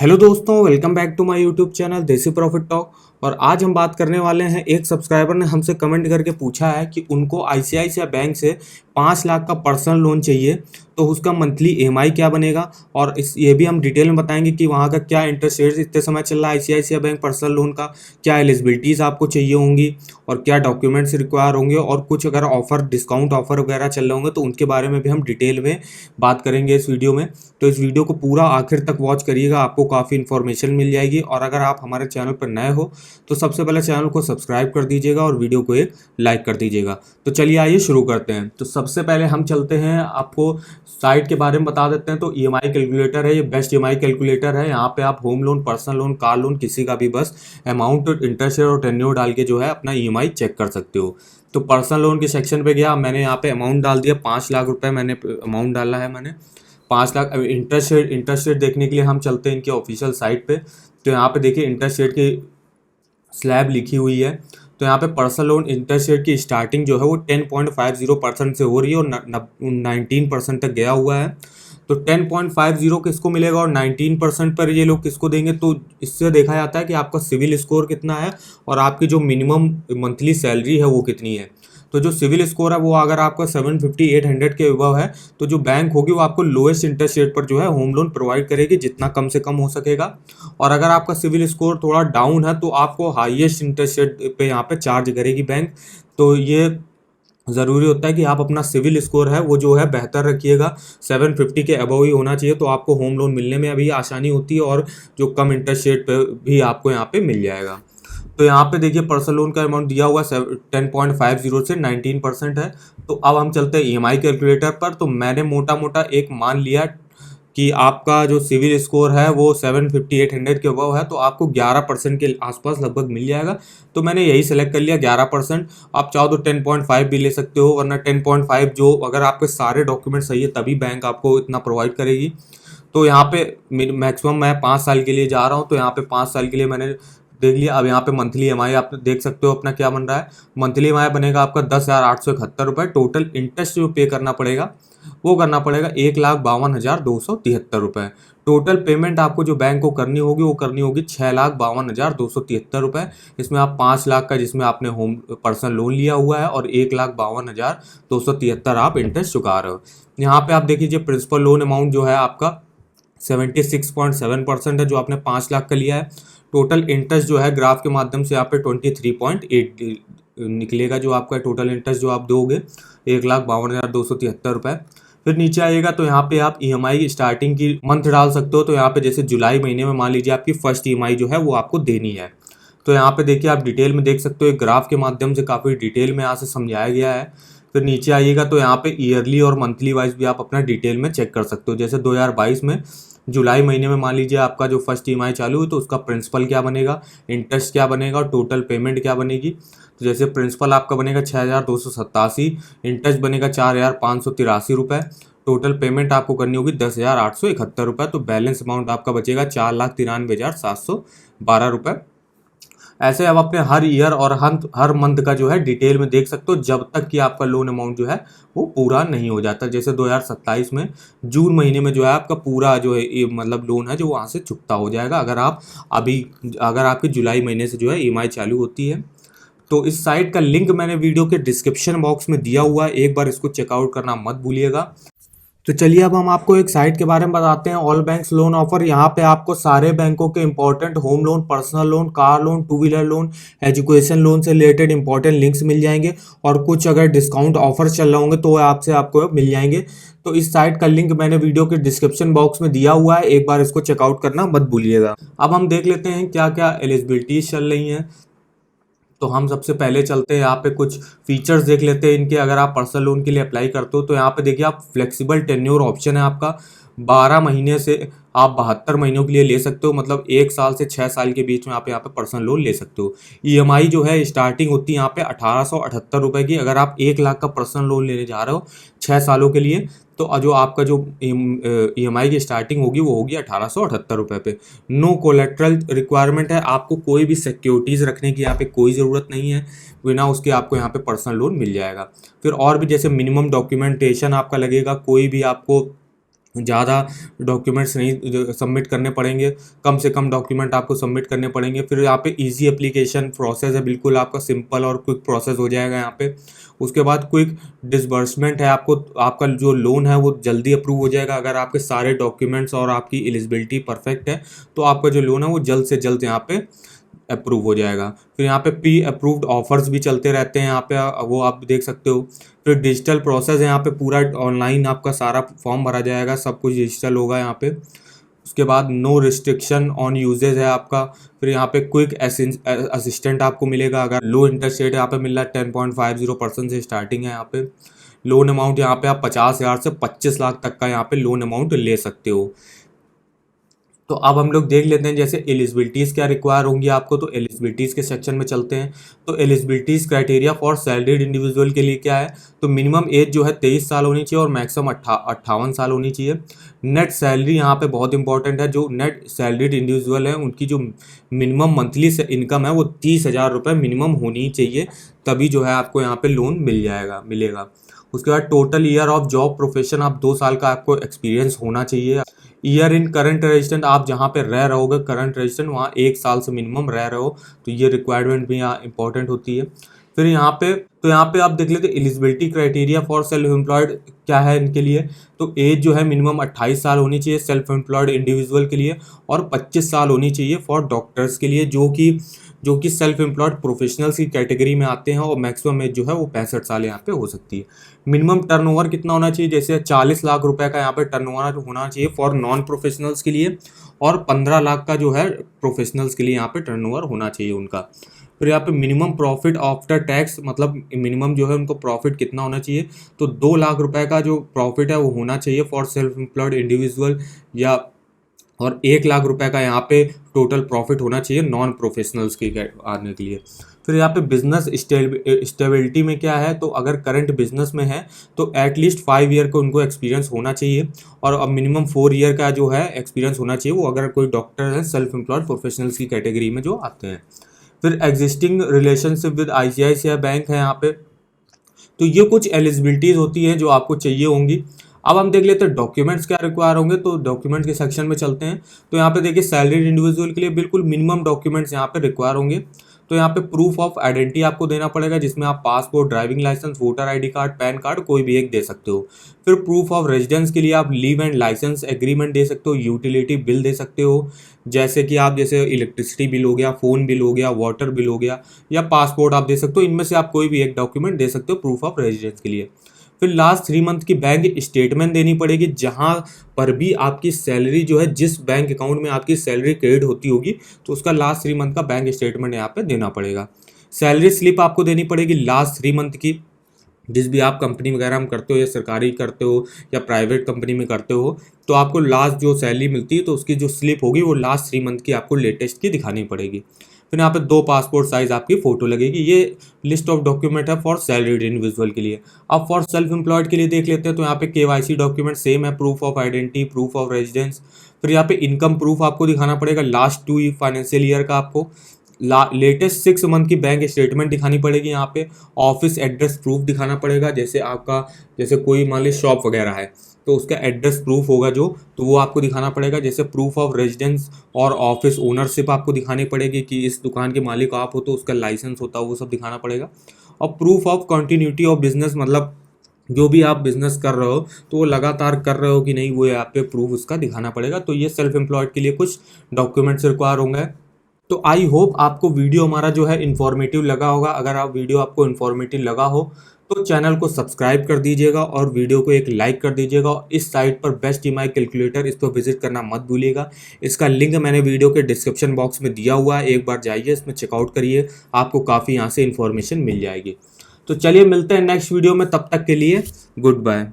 Hello दोस्तों, welcome back to my YouTube channel Desi profit talk. और आज हम बात करने वाले हैं, एक सब्सक्राइबर ने हमसे कमेंट करके पूछा है कि उनको आईसीआईसीआई बैंक से 5 लाख का पर्सनल लोन चाहिए, तो उसका मंथली ईएमआई क्या बनेगा। और ये भी हम डिटेल में बताएंगे कि वहाँ का क्या इंटरेस्ट रेट इतने समय चल रहा है आईसीआईसीआई बैंक पर्सनल लोन का, क्या एलिजिबिलिटीज़ आपको चाहिए होंगी और क्या डॉक्यूमेंट्स रिक्वायर होंगे, और कुछ अगर ऑफर डिस्काउंट ऑफर वगैरह चल रहे होंगे तो उनके बारे में भी हम डिटेल में बात करेंगे इस वीडियो में। तो इस वीडियो को पूरा आखिर तक वॉच करिएगा, आपको काफ़ी इन्फॉर्मेशन मिल जाएगी। और अगर आप हमारे चैनल पर नए हो तो सबसे पहले चैनल को सब्सक्राइब कर दीजिएगा और वीडियो को एक लाइक कर दीजिएगा। तो चलिए आइए शुरू करते हैं। तो सबसे पहले हम चलते हैं, आपको साइट के बारे में बता देते हैं। तो ईएमआई कैलकुलेटर है, ये बेस्ट ईएमआई कैलकुलेटर है। यहाँ पे आप home loan, personal loan, car loan, किसी का भी बस अमाउंट, इंटरेस्ट रेट और टेन्योर डाल के जो है अपना ईएमआई चेक कर सकते हो। तो पर्सनल लोन के सेक्शन पे गया, मैंने यहाँ पे अमाउंट डाल दिया 5 लाख रुपए, मैंने अमाउंट डाला है मैंने 5 लाख। अब इंटरेस्ट रेट देखने के लिए हम चलते हैं इनके ऑफिशियल साइट पे। तो यहाँ पे देखिए इंटरेस्ट रेट की स्लैब लिखी हुई है। तो यहाँ पे पर्सनल लोन इंटरेस्ट रेट की स्टार्टिंग जो है वो 10.50% से हो रही है और 19% तक गया हुआ है। तो 10.50 किसको मिलेगा और 19% पर ये लोग किसको देंगे, तो इससे देखा जाता है कि आपका सिविल स्कोर कितना है और आपकी जो मिनिमम मंथली सैलरी है वो कितनी है। तो जो सिविल स्कोर है वो अगर आपका 750 800 के अबव है तो जो बैंक होगी वो आपको लोएस्ट इंटरेस्ट रेट पर जो है होम लोन प्रोवाइड करेगी, जितना कम से कम हो सकेगा। और अगर आपका सिविल स्कोर थोड़ा डाउन है तो आपको हाईएस्ट इंटरेस्ट रेट पे यहाँ पे चार्ज करेगी बैंक। तो ये ज़रूरी होता है कि आप अपना सिविल स्कोर है वो जो है बेहतर रखिएगा, 750 के अबव ही होना चाहिए, तो आपको होम लोन मिलने में अभी आसानी होती है और जो कम इंटरेस्ट रेट पे भी आपको यहाँ पे मिल जाएगा। तो यहाँ पे देखिए पर्सनल लोन का अमाउंट दिया हुआ 10.50 से 19% है। तो अब हम चलते हैं ईएमआई कैलकुलेटर पर। तो मैंने मोटा मोटा एक मान लिया कि आपका जो सिविल स्कोर है वो 750 800 के अबव है, तो आपको 11% के आसपास लगभग मिल जाएगा। तो मैंने यही सेलेक्ट कर लिया 11%। आप चाहो तो 10.5 भी ले सकते हो, वरना 10.5 जो अगर आपके सारे डॉक्यूमेंट सही है तभी बैंक आपको इतना प्रोवाइड करेगी। तो यहाँ पे मैक्सिमम मैं 5 साल के लिए जा रहा हूँ, तो यहाँ पे 5 साल के लिए मैंने देख लिया। अब यहाँ पे मंथली ईएमआई आप देख सकते हो अपना क्या बन रहा है। मंथली ईएमआई बनेगा आपका 10,871 रुपये। टोटल इंटरेस्ट जो पे करना पड़ेगा वो करना पड़ेगा 1,52,273 रुपये। टोटल पेमेंट आपको जो बैंक को करनी होगी वो करनी होगी 6,52,273 रुपये। इसमें आप 5 लाख का जिसमें आपने होम पर्सनल लोन लिया हुआ है और 1,52,273 आप इंटरेस्ट चुका रहे हो। यहाँ पे आप देख लीजिए प्रिंसिपल लोन अमाउंट जो है आपका 76.7% है जो आपने 5 लाख का लिया है। टोटल इंटरेस्ट जो है ग्राफ के माध्यम से यहाँ पे 23.8 निकलेगा, जो आपका टोटल इंटरेस्ट जो आप दोगे 1,52,273 रुपये। फिर नीचे आइएगा तो यहाँ पे आप ईएमआई स्टार्टिंग की मंथ डाल सकते हो। तो यहाँ पे जैसे जुलाई महीने में मान लीजिए आपकी फर्स्ट ईएमआई जो है वो आपको देनी है। तो यहाँ पे देखिए आप डिटेल में देख सकते हो, एक ग्राफ के माध्यम से काफ़ी डिटेल में यहाँ से समझाया गया है। फिर नीचे आइएगा तो यहाँ पे ईयरली और मंथली वाइज भी आप अपना डिटेल में चेक कर सकते हो। जैसे 2022 में जुलाई महीने में मान लीजिए आपका जो फर्स्ट ईएमआई चालू हुई तो उसका प्रिंसिपल क्या बनेगा, इंटरेस्ट क्या बनेगा और टोटल पेमेंट क्या बनेगी। तो जैसे प्रिंसिपल आपका बनेगा 6,287, इंटरेस्ट बनेगा 4,583 रुपये, टोटल पेमेंट आपको करनी होगी 10,871 रुपये। तो बैलेंस अमाउंट आपका बचेगा 4,93,712 रुपये। ऐसे आप अपने हर ईयर और हर मंथ का जो है डिटेल में देख सकते हो, जब तक कि आपका लोन अमाउंट जो है वो पूरा नहीं हो जाता। जैसे 2027 में जून महीने में जो है आपका पूरा जो है मतलब लोन है जो वहाँ से चुकता हो जाएगा, अगर आपकी जुलाई महीने से जो है ईएमआई चालू होती है। तो इस साइट का लिंक मैंने वीडियो के डिस्क्रिप्शन बॉक्स में दिया हुआ है, एक बार इसको चेकआउट करना मत भूलिएगा। तो चलिए अब हम आपको एक साइट के बारे में बताते हैं, ऑल बैंक्स लोन ऑफर। यहाँ पे आपको सारे बैंकों के important home loan, personal loan, car loan, two wheeler loan, education loan से रिलेटेड इंपॉर्टेंट लिंक्स मिल जाएंगे। और कुछ अगर डिस्काउंट ऑफर चल रहे होंगे तो आपको मिल जाएंगे। तो इस साइट का लिंक मैंने वीडियो के डिस्क्रिप्शन बॉक्स में दिया हुआ है, एक बार इसको चेकआउट करना मत भूलिएगा। अब हम देख लेते हैं क्या क्या एलिजिबिलिटीज चल रही हैं। तो हम सबसे पहले चलते हैं यहाँ पे कुछ फीचर्स देख लेते हैं इनके। अगर आप पर्सनल लोन के लिए अप्लाई करते हो तो यहाँ पे देखिए आप फ्लेक्सिबल टेन्योर ऑप्शन है आपका, 12 महीने से आप 72 महीनों के लिए ले सकते हो, मतलब 1 साल से 6 साल के बीच में आप यहाँ पे पर्सनल लोन ले सकते हो। ईएमआई जो है स्टार्टिंग होती है यहाँ पे 1,878 रुपये की। अगर आप 1 लाख का पर्सनल लोन लेने जा रहे हो 6 सालों के लिए तो जो आपका जो ईएमआई की स्टार्टिंग होगी वो होगी 1,878 रुपये पे। नो कोलेट्रल रिक्वायरमेंट है, आपको कोई भी सिक्योरिटीज़ रखने की यहाँ पे कोई ज़रूरत नहीं है, बिना उसके आपको यहाँ पे पर्सनल लोन मिल जाएगा। फिर और भी जैसे मिनिमम डॉक्यूमेंटेशन आपका लगेगा, कोई भी आपको ज़्यादा डॉक्यूमेंट्स नहीं सबमिट करने पड़ेंगे, कम से कम डॉक्यूमेंट आपको सबमिट करने पड़ेंगे। फिर यहाँ पे इजी एप्लीकेशन प्रोसेस है, बिल्कुल आपका सिंपल और क्विक प्रोसेस हो जाएगा यहाँ पे। उसके बाद क्विक डिसबर्समेंट है, आपको आपका जो लोन है वो जल्दी अप्रूव हो जाएगा। अगर आपके सारे डॉक्यूमेंट्स और आपकी एलिजिबिलिटी परफेक्ट है तो आपका जो लोन है वो जल्द से जल्द यहाँ पे अप्रूव हो जाएगा। फिर यहाँ पे प्री अप्रूव्ड ऑफर्स भी चलते रहते हैं यहाँ पे, वो आप देख सकते हो। फिर डिजिटल प्रोसेस है यहाँ पे, पूरा ऑनलाइन आपका सारा फॉर्म भरा जाएगा, सब कुछ डिजिटल होगा यहाँ पे। उसके बाद नो रिस्ट्रिक्शन ऑन यूजेज है आपका। फिर यहाँ पे क्विक असिस्टेंट आपको मिलेगा, अगर लो इंटरेस्ट रेट यहाँ पे मिल रहा है 10.50% से स्टार्टिंग है यहाँ पे। लोन अमाउंट यहाँ पे आप 50,000 से 25 लाख तक का यहाँ पे लोन अमाउंट ले सकते हो। तो अब हम लोग देख लेते हैं जैसे एलिजिबिलिटीज़ क्या रिक्वायर होंगी आपको। तो एलिजिबिलिटीज़ के सेक्शन में चलते हैं। तो eligibilities criteria for salaried individual के लिए क्या है, तो मिनिमम एज जो है 23 साल होनी चाहिए और मैक्सिमम 58 साल होनी चाहिए। नेट सैलरी यहाँ पे बहुत इंपॉर्टेंट है, जो नेट सैलरीड इंडिविजुअल है उनकी जो मिनिमम मंथली इनकम है वो 30,000 रुपये मिनिमम होनी चाहिए, तभी जो है आपको यहाँ पे लोन मिलेगा। उसके बाद total year of job profession, आप 2 साल का आपको एक्सपीरियंस होना चाहिए। ईयर इन करंट रेजिडेंट, आप जहाँ पे रह रहोगे करंट रेजिडेंट वहाँ 1 साल से मिनिमम रह रहे हो, तो ये रिक्वायरमेंट भी यहाँ इंपॉर्टेंट होती है। फिर यहाँ पे आप देख लेते eligibility criteria for self employed क्या है इनके लिए। तो एज जो है मिनिमम 28 साल होनी चाहिए सेल्फ एम्प्लॉयड इंडिविजुअल के लिए, और 25 साल होनी चाहिए फॉर डॉक्टर्स के लिए, जो कि सेल्फ एम्प्लॉयड प्रोफेशनल्स की कैटेगरी में आते हैं, और मैक्सिमम एज जो है वो 65 साल यहाँ पे हो सकती है। मिनिमम टर्नओवर कितना होना चाहिए, जैसे 40 लाख रुपए का यहाँ पे टर्नओवर होना चाहिए फॉर नॉन प्रोफेशनल्स के लिए, और 15 लाख का जो है प्रोफेशनल्स के लिए यहाँ पे टर्नओवर होना चाहिए उनका। फिर यहाँ पे मिनिमम प्रॉफिट आफ्टर टैक्स, मतलब मिनिमम जो है उनको प्रॉफिट कितना होना चाहिए, तो 2 लाख रुपए का जो प्रॉफिट है वो होना चाहिए फॉर सेल्फ एम्प्लॉयड इंडिविजुअल, या और 1 लाख रुपए का यहाँ पे टोटल प्रॉफिट होना चाहिए नॉन प्रोफेशनल्स के आने के लिए। फिर यहाँ पे बिजनेस स्टेबिलिटी में क्या है, तो अगर करंट बिजनेस में है तो एटलीस्ट 5 ईयर को उनको एक्सपीरियंस होना चाहिए, और अब मिनिमम 4 ईयर का जो है एक्सपीरियंस होना चाहिए वो अगर कोई डॉक्टर है सेल्फ एम्प्लॉयड प्रोफेशनल्स की कैटेगरी में जो आते हैं। फिर existing relationship with ICICI bank है यहाँ पे। तो ये कुछ एलिजिबिलिटीज़ होती हैं जो आपको चाहिए होंगी। अब हम देख लेते हैं डॉक्यूमेंट्स क्या रिक्वायर होंगे, तो डॉक्यूमेंट्स के सेक्शन में चलते हैं। तो यहाँ पे देखिए सैलरीड इंडिविजुअल के लिए बिल्कुल मिनिमम डॉक्यूमेंट्स यहाँ पे रिक्वायर होंगे। तो यहाँ पे प्रूफ ऑफ आइडेंटिटी आपको देना पड़ेगा, जिसमें आप passport, driving license, voter ID card, PAN card कोई भी एक दे सकते हो। फिर प्रूफ ऑफ रेजिडेंस के लिए आप लीव एंड लाइसेंस एग्रीमेंट दे सकते हो, यूटिलिटी बिल दे सकते हो, जैसे कि आप जैसे इलेक्ट्रिसिटी बिल हो गया, फ़ोन बिल हो गया, वाटर बिल हो गया, या पासपोर्ट आप दे सकते हो। इनमें से आप कोई भी एक डॉक्यूमेंट दे सकते हो प्रूफ ऑफ रेजिडेंस के लिए। फिर लास्ट 3 मंथ की बैंक स्टेटमेंट देनी पड़ेगी, जहाँ पर भी आपकी सैलरी जो है, जिस बैंक अकाउंट में आपकी सैलरी क्रेडिट होती होगी, तो उसका लास्ट 3 मंथ का बैंक स्टेटमेंट यहाँ पे देना पड़ेगा। सैलरी स्लिप आपको देनी पड़ेगी लास्ट 3 मंथ की, जिस भी आप कंपनी वगैरह में करते हो, या सरकारी करते हो या प्राइवेट कंपनी में करते हो, तो आपको लास्ट जो सैलरी मिलती है तो उसकी जो स्लिप होगी वो लास्ट 3 मंथ की आपको लेटेस्ट की दिखानी पड़ेगी। फिर यहाँ पे 2 पासपोर्ट साइज आपकी फ़ोटो लगेगी। ये लिस्ट ऑफ डॉक्यूमेंट है फॉर सैलरीड इंडिविजुअल के लिए। अब फॉर सेल्फ एम्प्लॉयड के लिए देख लेते हैं। तो यहाँ पे KYC डॉक्यूमेंट सेम है, proof of identity, proof of residence. फिर यहाँ पे इनकम प्रूफ आपको दिखाना पड़ेगा लास्ट 2 फाइनेंशियल ईयर का, आपको लेटेस्ट 6 मंथ की बैंक स्टेटमेंट दिखानी पड़ेगी। यहाँ पे ऑफिस एड्रेस प्रूफ दिखाना पड़ेगा, जैसे कोई मान ली शॉप वगैरह है तो उसका एड्रेस प्रूफ होगा तो वो आपको दिखाना पड़ेगा। जैसे प्रूफ ऑफ रेजिडेंस और ऑफिस ओनरशिप आपको दिखानी पड़ेगी कि इस दुकान के मालिक आप हो, तो उसका लाइसेंस होता है वो सब दिखाना पड़ेगा। और proof of continuity of business, मतलब जो भी आप बिजनेस कर रहे हो तो वो लगातार कर रहे हो कि नहीं, वो यहाँ पे प्रूफ उसका दिखाना पड़ेगा। तो ये सेल्फ एम्प्लॉयड के लिए कुछ डॉक्यूमेंट्स रिक्वायर होंगे। तो आई होप आपको वीडियो हमारा जो है इन्फॉर्मेटिव लगा होगा। अगर वीडियो आपको इन्फॉर्मेटिव लगा हो तो चैनल को सब्सक्राइब कर दीजिएगा और वीडियो को एक लाइक कर दीजिएगा। इस साइट पर बेस्ट EMI कैलकुलेटर, इस पर विजिट करना मत भूलिएगा। इसका लिंक मैंने वीडियो के डिस्क्रिप्शन बॉक्स में दिया हुआ है, एक बार जाइए इसमें चेकआउट करिए, आपको काफ़ी यहाँ से इन्फॉर्मेशन मिल जाएगी। तो चलिए मिलते हैं नेक्स्ट वीडियो में, तब तक के लिए गुड बाय।